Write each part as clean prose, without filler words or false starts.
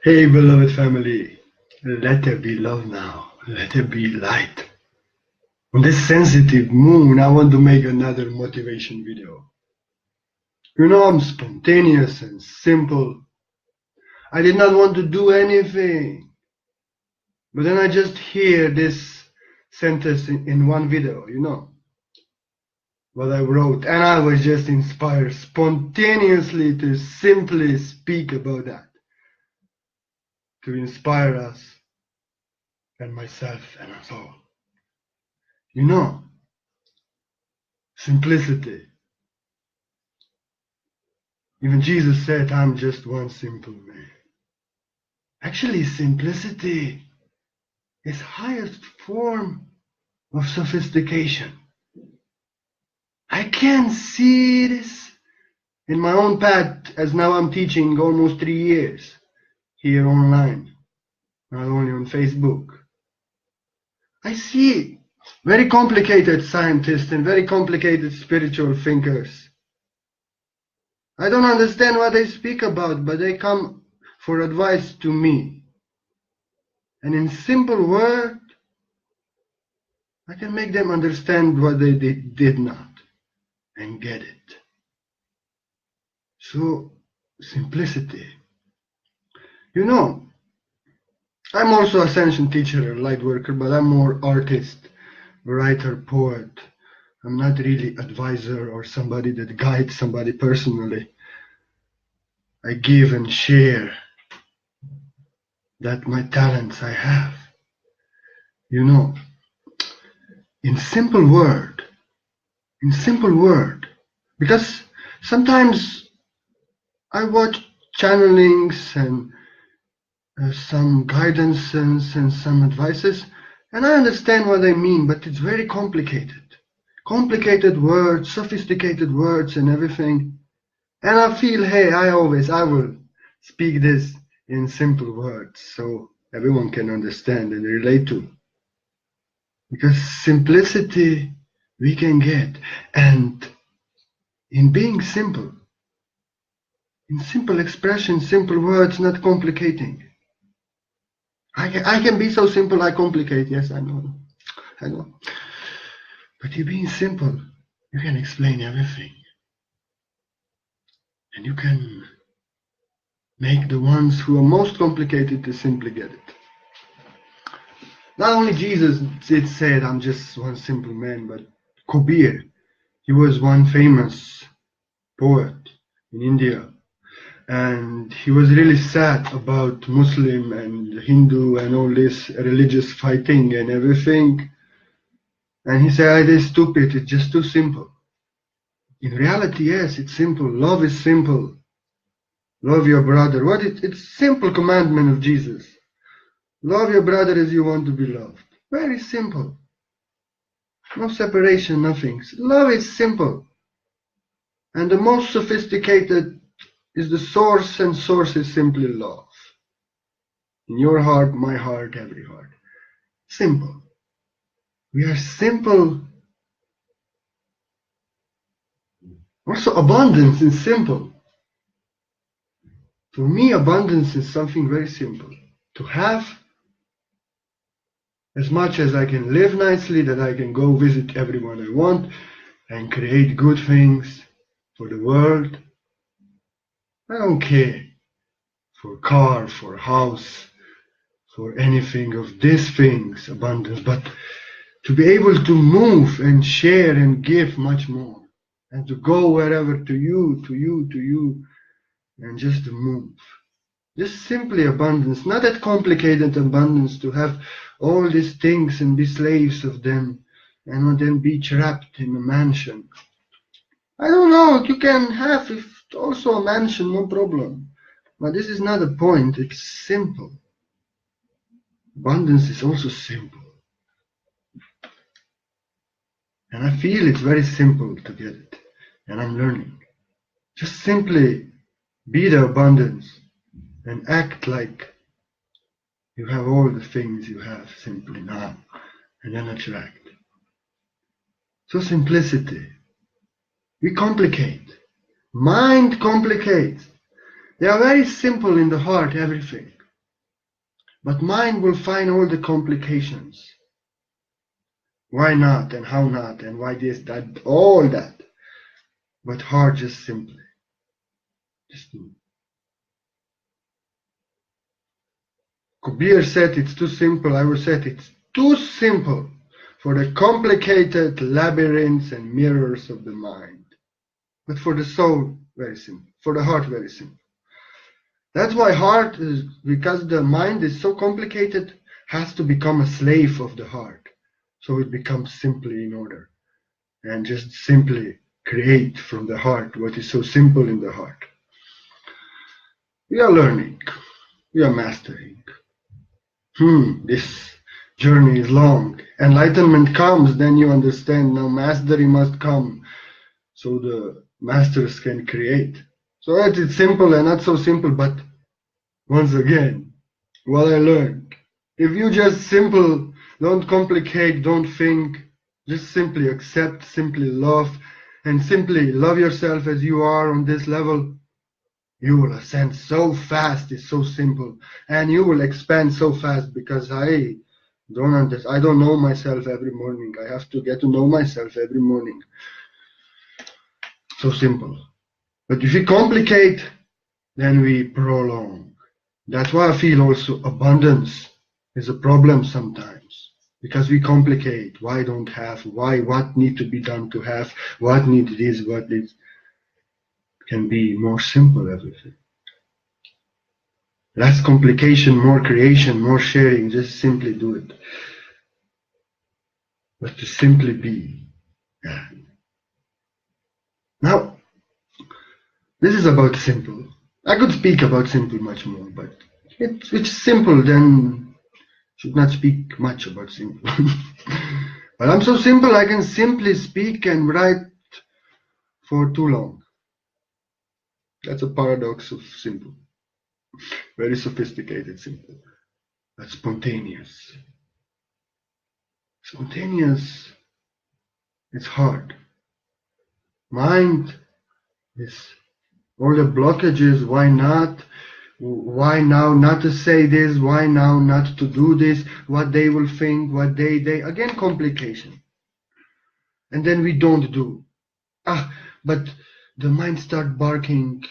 Hey, beloved family, let there be love now. Let there be light. On this sensitive moon, I want to make another motivation video. I'm spontaneous and simple. I did not want to do anything. But then I just hear this sentence in one video, what I wrote. And I was just inspired spontaneously to simply speak about that. To inspire us and myself and us all. Simplicity. Even Jesus said, I'm just one simple man. Actually, simplicity is highest form of sophistication. I can see this in my own path as now I'm teaching almost 3 years here online, not only on Facebook. I see very complicated scientists and very complicated spiritual thinkers. I don't understand what they speak about, but they come for advice to me. And in simple words, I can make them understand what they did not and get it. So, simplicity. I'm also ascension teacher, a light worker, but I'm more artist, writer, poet. I'm not really advisor or somebody that guides somebody personally. I give and share that my talents I have. In simple word, because sometimes I watch channelings and some guidances and some advices, and I understand what they mean, but it's very complicated. Complicated words, sophisticated words and everything. And I feel, hey, I will speak this in simple words so everyone can understand and relate to. Because simplicity we can get. And in being simple, in simple expression, simple words, not complicating. I can be so simple, I complicate. Yes, I know. But you being simple, you can explain everything. And you can make the ones who are most complicated to simply get it. Not only Jesus did say, I'm just one simple man, but Kabir, he was one famous poet in India. And he was really sad about Muslim and Hindu and all this religious fighting and everything. And he said, it's stupid, it's just too simple. In reality, yes, it's simple. Love is simple. Love your brother. It's simple commandment of Jesus. Love your brother as you want to be loved. Very simple. No separation, nothing. Love is simple. And the most sophisticated is the source, and source is simply love. In your heart, my heart, every heart. Simple. We are simple. Also, abundance is simple. For me, abundance is something very simple. To have as much as I can live nicely, that I can go visit everyone I want and create good things for the world. I don't care for car, for house, for anything of these things, abundance, but to be able to move and share and give much more, and to go wherever to you, and just to move. Just simply abundance, not that complicated abundance to have all these things and be slaves of them and then be trapped in a mansion. I don't know, you can have also a mansion, no problem. But this is not the point, it's simple. Abundance is also simple. And I feel it's very simple to get it. And I'm learning. Just simply be the abundance and act like you have all the things you have simply now, and then attract. So simplicity. We complicate. Mind complicates. They are very simple in the heart, everything. But mind will find all the complications. Why not, and how not, and why this, that, all that. But heart just simply. Just do. Kabir said it's too simple. I would say it's too simple for the complicated labyrinths and mirrors of the mind. But for the soul, very simple. For the heart, very simple. That's why heart is, because the mind is so complicated, has to become a slave of the heart. So it becomes simply in order. And just simply create from the heart what is so simple in the heart. We are learning. We are mastering. This journey is long. Enlightenment comes, then you understand now mastery must come so the masters can create. So it's simple and not so simple, but once again, what I learned, if you just simple, don't complicate, don't think, just simply accept, simply love, and simply love yourself as you are on this level, you will ascend so fast, it's so simple, and you will expand so fast because I don't know myself every morning. I have to get to know myself every morning. So simple. But if we complicate, then we prolong. That's why I feel also abundance is a problem sometimes. Because we complicate. Why don't have? Why? What need to be done to have? What need this? What this? Can be more simple, everything. Less complication, more creation, more sharing. Just simply do it. But to simply be. Yeah. Now, this is about simple. I could speak about simple much more, but it's simple, then should not speak much about simple. But I'm so simple, I can simply speak and write for too long. That's a paradox of simple. Very sophisticated simple. But spontaneous. Spontaneous, it's hard. Mind is all the blockages, why not? Why now not to say this? Why now not to do this? What they will think, what they again complication. And then we don't do. But the mind start barking.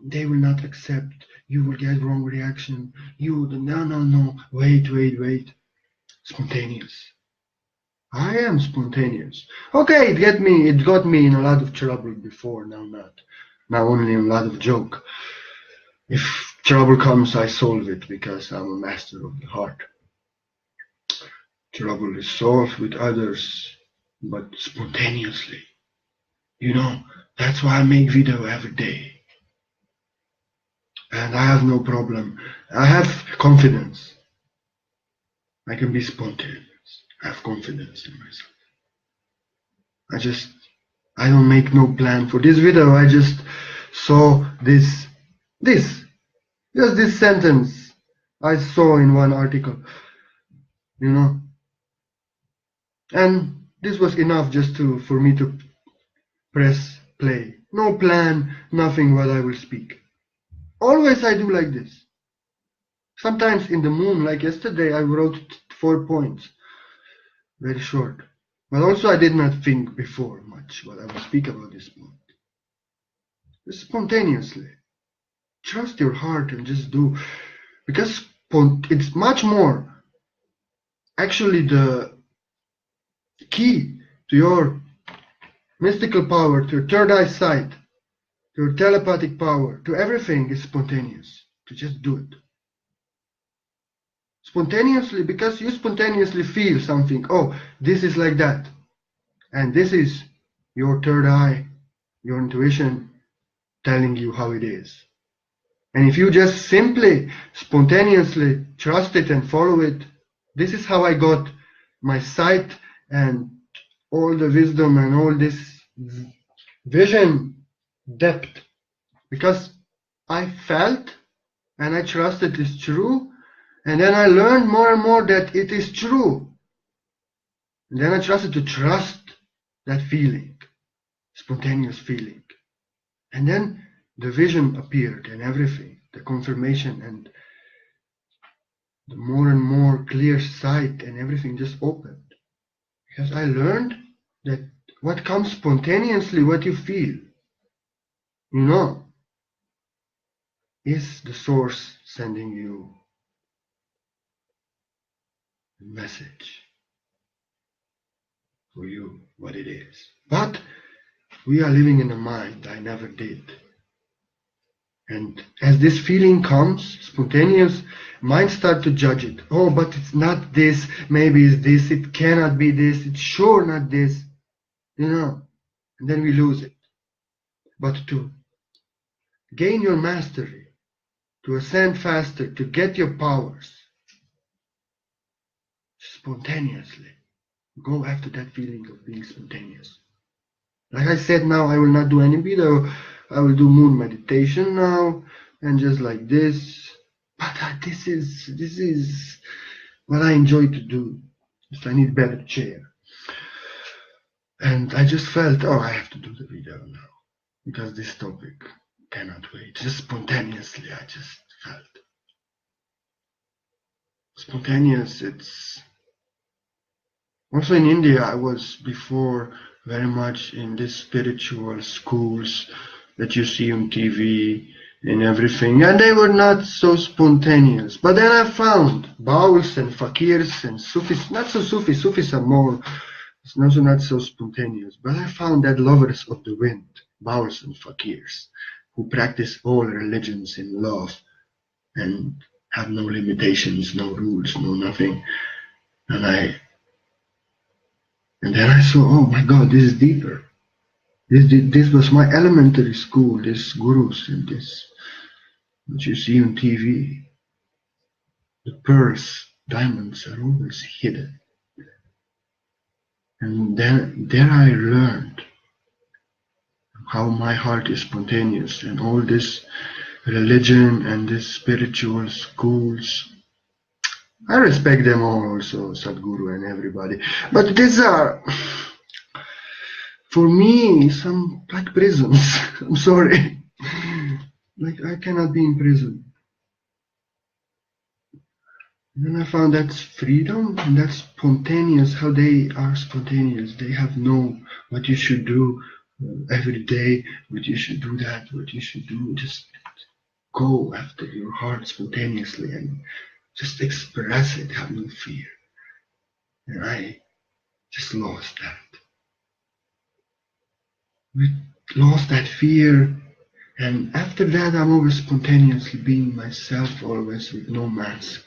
They will not accept. You will get wrong reaction. No. Wait. Spontaneous. I am spontaneous. Okay, it got me in a lot of trouble before. Now not. Now only a lot of joke. If trouble comes, I solve it because I'm a master of the heart. Trouble is solved with others, but spontaneously. That's why I make video every day. And I have no problem. I have confidence. I can be spontaneous. I have confidence in myself. I don't make no plan for this video. I just saw this sentence I saw in one article, and this was enough just for me to press play. No plan, nothing what I will speak. Always I do like this. Sometimes in the moon, like yesterday, I wrote 4 points, very short. But also I did not think before much what I will speak about this point. Just spontaneously. Trust your heart and just do. Because it's much more actually the key to your mystical power, to your third eye sight, to your telepathic power, to everything is spontaneous. To just do it. Spontaneously, because you spontaneously feel something. Oh, this is like that. And this is your third eye, your intuition telling you how it is. And if you just simply, spontaneously trust it and follow it, this is how I got my sight and all the wisdom and all this vision depth. Because I felt and I trusted it's true. And then I learned more and more that it is true. And then I trusted to trust that feeling, spontaneous feeling. And then the vision appeared and everything, the confirmation, and the more and more clear sight and everything just opened. Because I learned that what comes spontaneously, what you feel, is the source sending you a message for you, what it is. But we are living in a mind I never did. And as this feeling comes, spontaneous, mind start to judge it. Oh, but it's not this, maybe it's this, it cannot be this, it's sure not this, and then we lose it. But to gain your mastery, to ascend faster, to get your powers, spontaneously, go after that feeling of being spontaneous. Like I said, now I will not do any video, I will do moon meditation now, and just like this. But this is what I enjoy to do. If I need better chair. And I just felt, I have to do the video now. Because this topic cannot wait. Just spontaneously, I just felt. Spontaneous, it's... Also in India, I was before very much in these spiritual schools that you see on TV and everything, and they were not so spontaneous. But then I found Bauls and Fakirs and Sufis, not so Sufis, Sufis are more, it's also not so spontaneous, but I found that lovers of the wind, Bauls and Fakirs, who practice all religions in love and have no limitations, no rules, no nothing. And then I saw, oh my God, this is deeper. This was my elementary school, this gurus and this, what you see on TV. The pearls, diamonds are always hidden. And then there I learned how my heart is spontaneous, and all this religion and these spiritual schools. I respect them all also, Sadhguru and everybody. But these are, for me, some like prisons. I'm sorry. Like I cannot be in prison. And then I found that's freedom and that's spontaneous, how they are spontaneous. They have know what you should do every day, what you should do that, what you should do. Just go after your heart spontaneously and just express it, have no fear. And I just lost that. We lost that fear, and after that I'm always spontaneously being myself, always with no mask.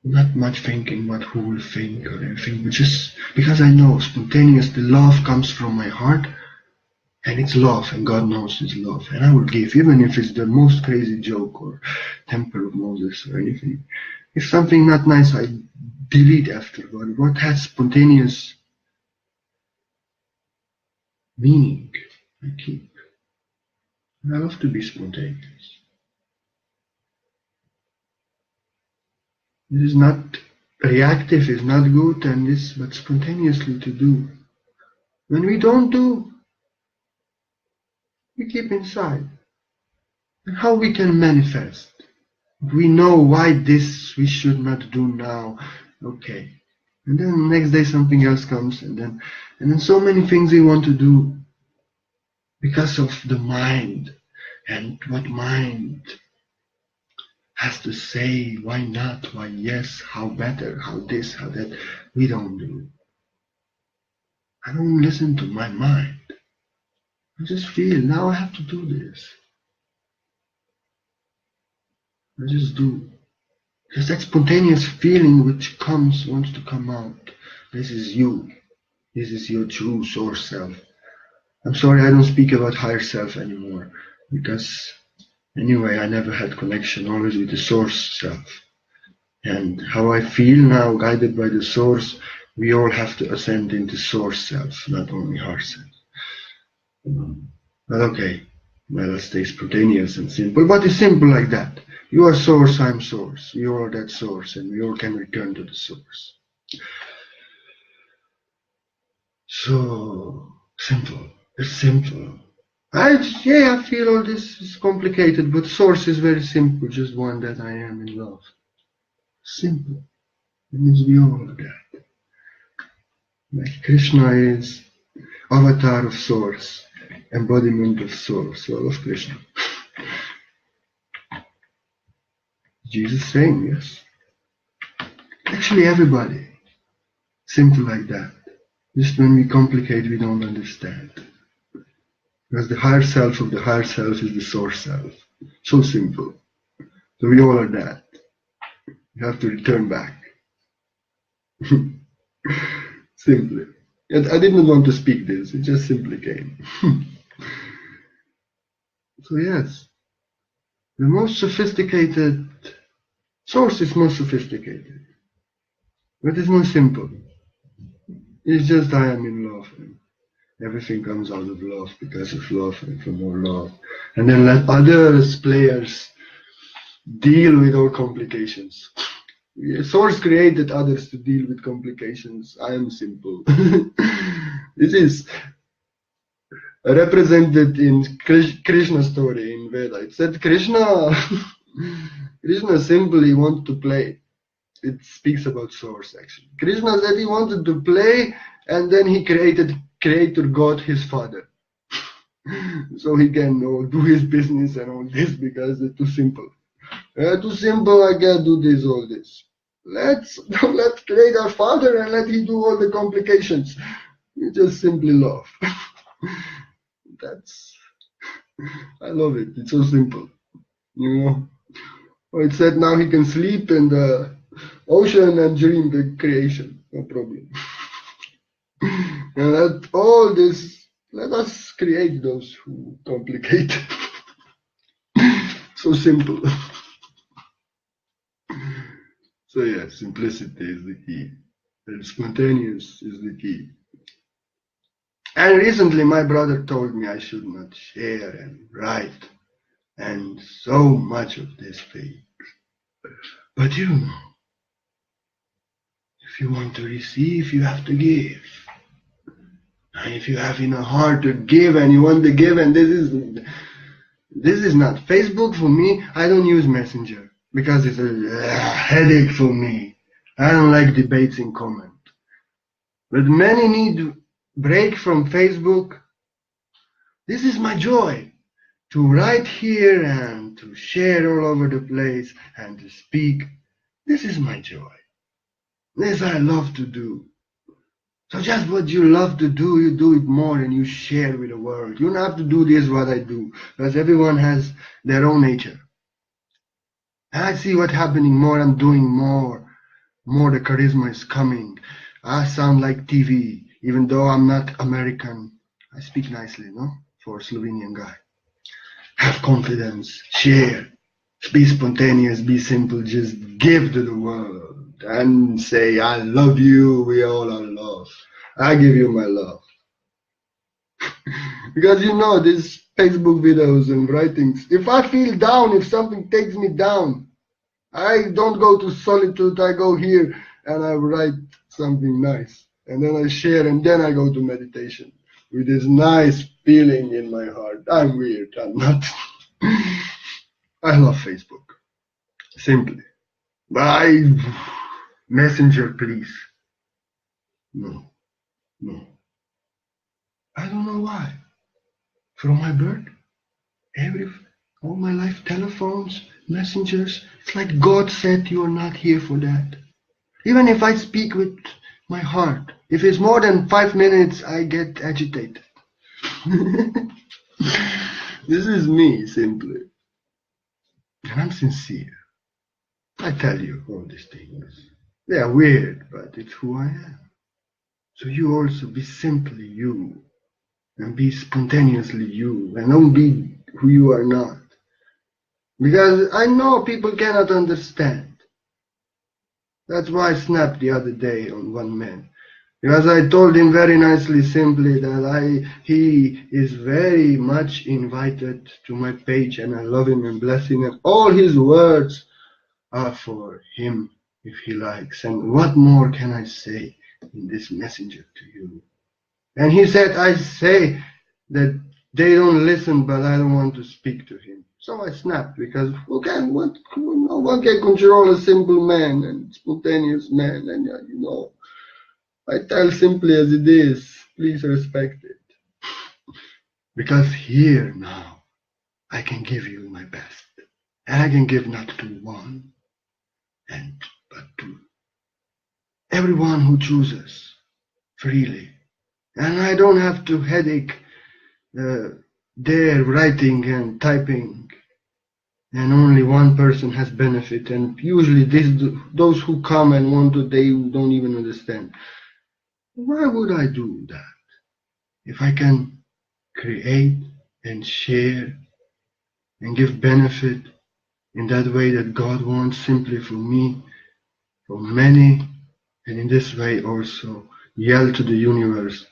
Not much thinking what who will think or anything, but just because I know spontaneous, the love comes from my heart, and it's love, and God knows it's love, and I will give, even if it's the most crazy joke or Temple of Moses or anything. If something not nice, I delete after, but what has spontaneous meaning, I keep. And I love to be spontaneous. It is not reactive, is not good, and this, but spontaneously to do. When we don't do, we keep inside. And how we can manifest? We know why this we should not do now. Okay. And then the next day something else comes, and then so many things we want to do because of the mind and what mind has to say, why not, why yes, how better, how this, how that. We don't do. I don't listen to my mind. I just feel, now I have to do this. I just do. Because that spontaneous feeling which comes, wants to come out. This is you. This is your true source self. I'm sorry I don't speak about higher self anymore. Because anyway, I never had connection always with the source self. And how I feel now, guided by the source, we all have to ascend into source self, not only higher self. But okay, well, let's stay spontaneous and simple. But it's simple like that. You are source, I'm source. We all are that source, and we all can return to the source. So simple. It's simple. I feel all this is complicated, but source is very simple. Just one that I am in love. Simple. It means we all are that. Like Krishna is avatar of source, embodiment of source, all of Krishna. Jesus saying, yes. Actually everybody. Simple like that. Just when we complicate, we don't understand. Because the higher self of the higher self is the source self. So simple. So we all are that. You have to return back. Simply. I didn't want to speak this, it just simply came. So yes, the most sophisticated source is most sophisticated. But it's more simple. It's just I am in love. And everything comes out of love because of love and for more love. And then let others, players, deal with all complications. Source created others to deal with complications. I am simple. This is represented in Krishna's story in Veda. It said Krishna simply wanted to play. It speaks about source actually. Krishna said he wanted to play, and then he created Creator God, his father. So he can do his business and all this because it's too simple. Too simple, I can't do this, all this. Let's create our father and let him do all the complications. We just simply love. I love it. It's so simple. Or it said now he can sleep in the ocean and dream the creation. No problem. And let all this, let us create those who complicate. So simple. So yeah, simplicity is the key. And spontaneous is the key. And recently my brother told me I should not share and write and so much of this thing. But if you want to receive, you have to give. And if you have in a heart to give and you want to give, and this is not Facebook for me. I don't use Messenger because it's a headache for me. I don't like debates in comment. But many need break from Facebook. This is my joy, to write here and to share all over the place and to speak. This is my joy. This I love to do. So just what you love to do, you do it more and you share with the world. You don't have to do this what I do, because everyone has their own nature. And I see what's happening more, I'm doing more the charisma is coming. I sound like TV, even though I'm not American. I speak nicely, no? For a Slovenian guy. Have confidence, share, be spontaneous, be simple, just give to the world and say, I love you, we all are love. I give you my love. Because these Facebook videos and writings, if I feel down, if something takes me down, I don't go to solitude, I go here and I write something nice. And then I share and then I go to meditation with this nice feeling in my heart. I'm weird, I'm not. I love Facebook. Simply. But Messenger, please. No. I don't know why. From my birth, all my life, telephones, messengers, it's like God said you are not here for that. Even if I speak with my heart, if it's more than 5 minutes, I get agitated. This is me, simply. And I'm sincere. I tell you all these things. They are weird, but it's who I am. So you also be simply you. And be spontaneously you. And don't be who you are not. Because I know people cannot understand. That's why I snapped the other day on one man. Because I told him very nicely, simply, that he is very much invited to my page and I love him and bless him. And all his words are for him if he likes. And what more can I say in this messenger to you? And he said, I say that They don't listen, but I don't want to speak to him. So I snapped, because no one can control a simple man and spontaneous man. And I tell simply as it is. Please respect it. Because here now, I can give you my best. And I can give not to one, but to everyone who chooses freely. And I don't have to headache there writing and typing, and only one person has benefit. And usually those who come and want to, they don't even understand. Why would I do that? If I can create and share and give benefit in that way that God wants, simply for me, for many, and in this way also yell to the universe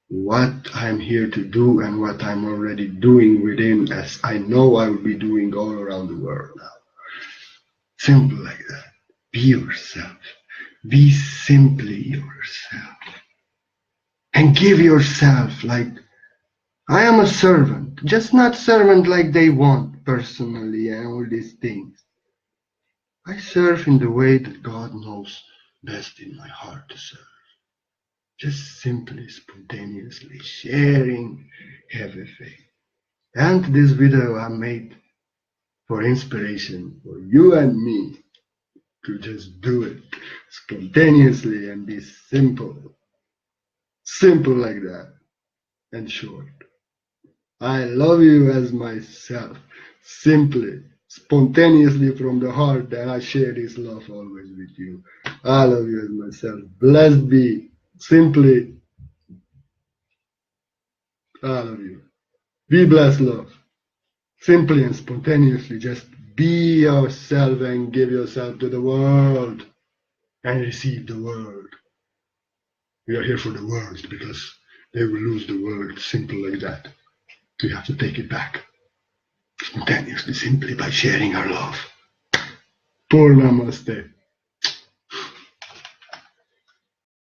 what I'm here to do and what I'm already doing within, as I know I will be doing all around the world now. Simple like that. Be yourself. Be simply yourself. And give yourself like, I am a servant, just not servant like they want personally and all these things. I serve in the way that God knows best in my heart to serve. Just simply, spontaneously sharing everything. And this video I made for inspiration for you and me to just do it spontaneously and be simple. Simple like that and short. I love you as myself. Simply, spontaneously from the heart, that I share this love always with you. I love you as myself. Blessed be. Simply, I love you. Be blessed, love. Simply and spontaneously, just be yourself and give yourself to the world and receive the world. We are here for the world, because they will lose the world. Simple like that. We have to take it back spontaneously, simply by sharing our love. Pour namaste.